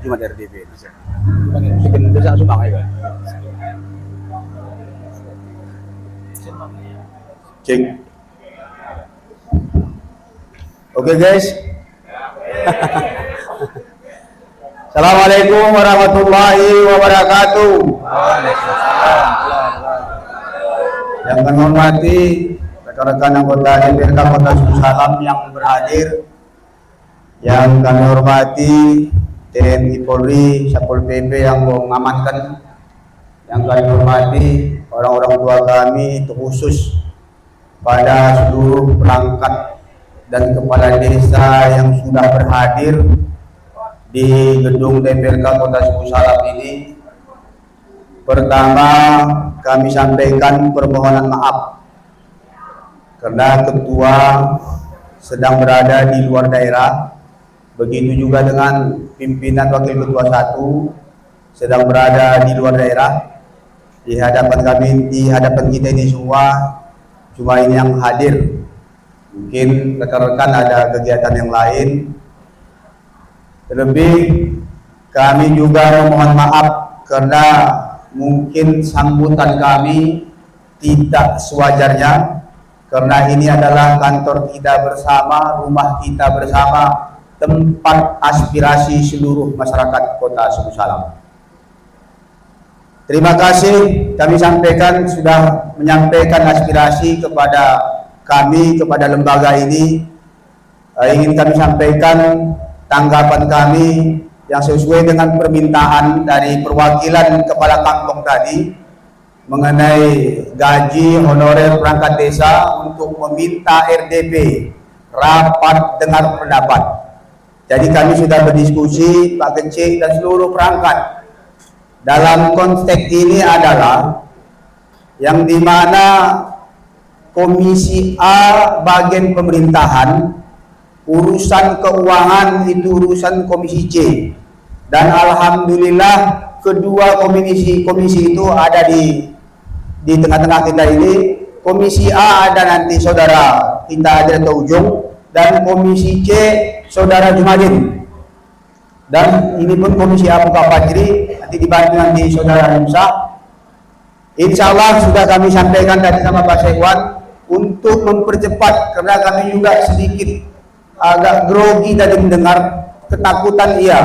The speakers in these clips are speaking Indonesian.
Jumat RDP. Bikin desa Subang ya. Cek. Oke guys. Assalamualaikum warahmatullahi wabarakatuh. Yang kami hormati rekan-rekan anggota DPRK Kota Salam yang berhadir, yang kami hormati TNI Polri, Satpol PP yang mengamankan, yang kami hormati orang-orang tua kami, terkhusus pada seluruh perangkat dan kepala desa yang sudah berhadir di gedung DPRK Kota Salam ini. Pertama, kami sampaikan permohonan maaf karena ketua sedang berada di luar daerah, begitu juga dengan pimpinan wakil ketua 1 sedang berada di luar daerah. Di hadapan kami, di hadapan kita ini semua cuma ini yang hadir. Mungkin rekan-rekan ada kegiatan yang lain. Terlebih kami juga memohon maaf karena mungkin sambutan kami tidak sewajarnya, karena ini adalah kantor kita bersama, rumah kita bersama, tempat aspirasi seluruh masyarakat Kota Salam. Terima kasih kami sampaikan, sudah menyampaikan aspirasi kepada kami, kepada lembaga ini. Ingin kami sampaikan tanggapan kami yang sesuai dengan permintaan dari perwakilan kepala kampung tadi mengenai gaji honorer perangkat desa untuk meminta RDP, rapat dengar pendapat. Jadi kami sudah berdiskusi, Pak Kecik dan seluruh perangkat. Dalam konteks ini adalah yang dimana Komisi A bagian pemerintahan, urusan keuangan itu urusan Komisi C, dan alhamdulillah kedua komisi itu ada di tengah-tengah kita ini. Komisi A ada nanti saudara kita Adrian Ujung, dan Komisi C saudara Jumadin, dan ini pun Komisi A Muka Fajri nanti dibantu nanti saudara Musa. Insya Allah sudah kami sampaikan tadi sama Pak Sekwan untuk mempercepat, karena kami juga sedikit agak grogi tadi mendengar, ketakutan iya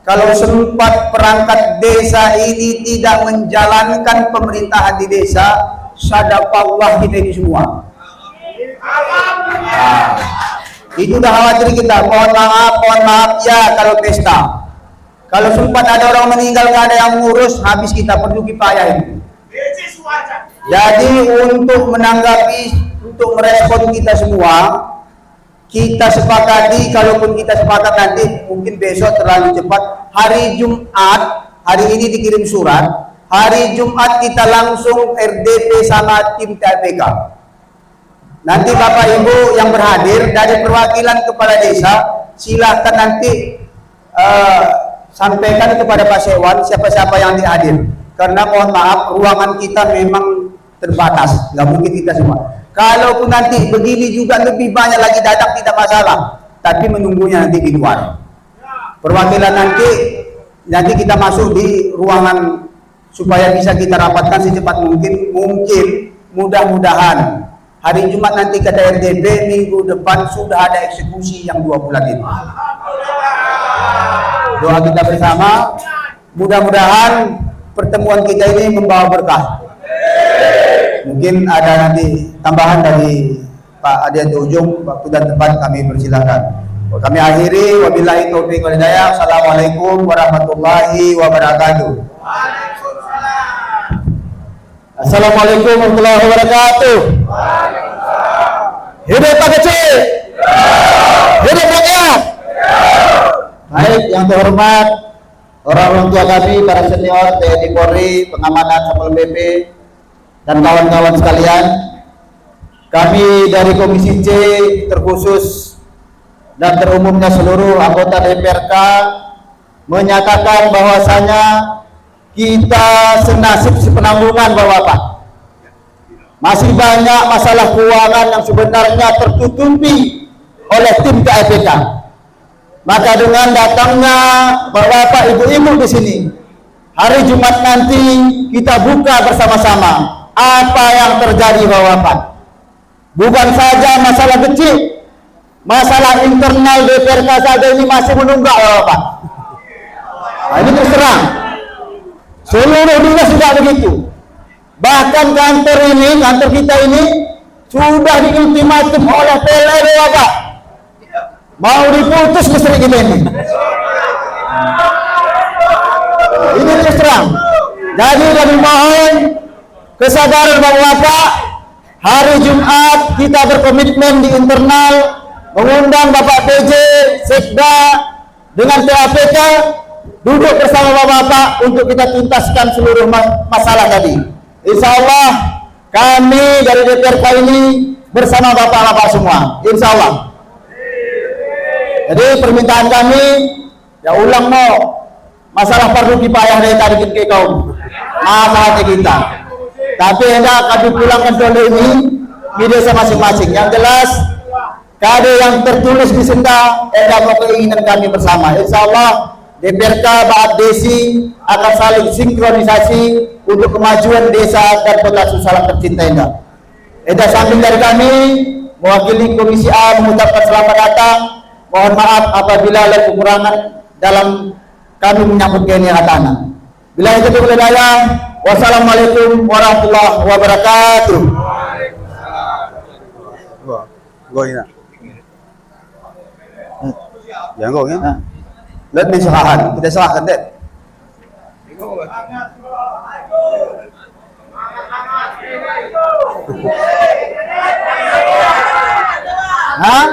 kalau sempat perangkat desa ini tidak menjalankan pemerintahan di desa, sadaqallah kita ini semua. Itu udah khawatir kita. Mohon maaf ya kalau pesta. Kalau sempat ada orang meninggal, gak ada yang ngurus, habis kita perlu kipayah itu. Jadi untuk menanggapi, untuk merespon kita semua, kita sepakati, kalaupun kita sepakat nanti mungkin besok terlalu cepat, hari Jumat, hari ini dikirim surat, hari Jumat kita langsung RDP sama tim TPK. Nanti Bapak Ibu yang berhadir dari perwakilan kepala desa, silahkan nanti sampaikan kepada Pak Sewan siapa-siapa yang hadir. Karena mohon maaf, ruangan kita memang terbatas, nggak mungkin kita semua. Kalaupun nanti begini juga lebih banyak lagi datang tidak masalah, tapi menunggunya nanti di luar. Perwakilan nanti kita masuk di ruangan supaya bisa kita rapatkan secepat mungkin. Mudah-mudahan hari Jumat nanti ke RDP, minggu depan sudah ada eksekusi yang 2 bulan ini. Doa kita bersama, mudah-mudahan pertemuan kita ini membawa berkah. Mungkin ada nanti tambahan dari Pak Adian Ujung, waktu dan tempat kami persilakan. Kami akhiri, wabillahi taufiq wal hidayah. Assalamualaikum warahmatullahi wabarakatuh. Assalamualaikum warahmatullahi wabarakatuh. Hidup Pak Kecil, hidup rakyat. Baik, yang terhormat orang-orang tua kami, para senior TNI Polri, pengamanan Satpol PP, dan kawan-kawan sekalian, kami dari Komisi C terkhusus dan terumumnya seluruh anggota DPRK menyatakan bahwasanya kita senasib sepenanggungan Bapak-Bapak. Masih banyak masalah keuangan yang sebenarnya tertutupi oleh tim KPK. Maka dengan datangnya bapak-bapak, ibu-ibu di sini, hari Jumat nanti kita buka bersama-sama apa yang terjadi bapak-bapak. Bukan saja masalah kecil, masalah internal DPRK saja ini masih menunggak bapak-bapak. Nah, ini terus terang, seluruh dunia sudah begitu. Bahkan kantor kita ini sudah diultimatum oleh PLN bapak. Mau diputus listrik kita ini. Ini terus terang. Jadi kami mohon kesadaran bapak-bapak. Hari Jumat kita berkomitmen di internal mengundang Bapak PJ, Sekda dengan TAPK duduk bersama bapak-bapak untuk kita tuntaskan seluruh masalah tadi. Insya Allah kami dari DPRK ini bersama bapak-bapak semua. Insya Allah. Jadi permintaan kami, ya ulang masalah fardu kifayah dari tadi ke kaum masalah kita. Tapi hendak kami pulangkan dulu ini video masing-masing. Yang jelas kade yang tertulis di senda hendak keinginan kami bersama. Insya Allah DPRK Baat Desi akan saling sinkronisasi untuk kemajuan desa dan kota Susalam tercinta ini. Samping dari kami mewakili Komisi A mengucapkan selamat datang. Mohon maaf apabila ada kekurangan dalam kami menyambut kegiatan. Bila itu hidayah, wassalamualaikum warahmatullahi wabarakatuh. Let me serahkan, kita serahkan deh. Hah?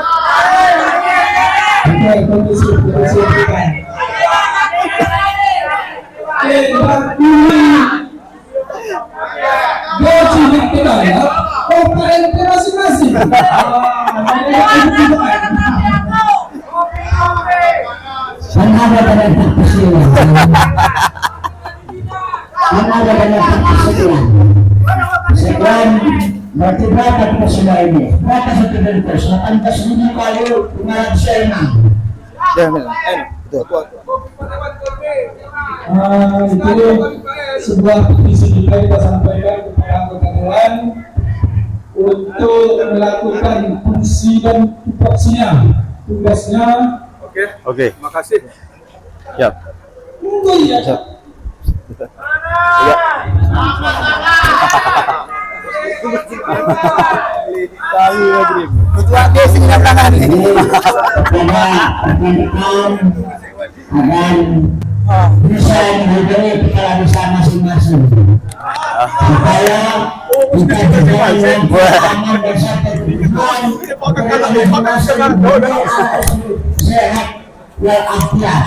Berarti berapa kita semua ini? Berapa satu dari pers? 18.000 kali 506. Itu sebuah visi kita sampaikan kepada anggota dewan untuk melakukan fungsi dan tugasnya. Oke. Makasih. Ya. Ya. Ketua Desi tangan ini. Akan bisa menghubungi kepala desa masing-masing supaya kita berjalan aman dan sehat walafiat.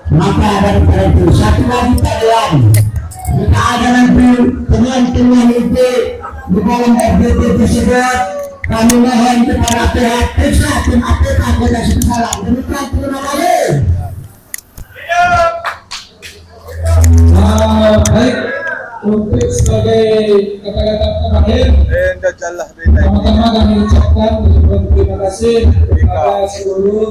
Maka daripada itu satu lagi kalian kita ada nanti teman-teman itu di dalam FDP tersebut. Kami mohon kepada pihak desa dan APK Kota Susalam demikian terima kasih. Baik, untuk sebagai kata-kata terakhir, pertama-tama kami ucapkan terima kasih kepada seluruh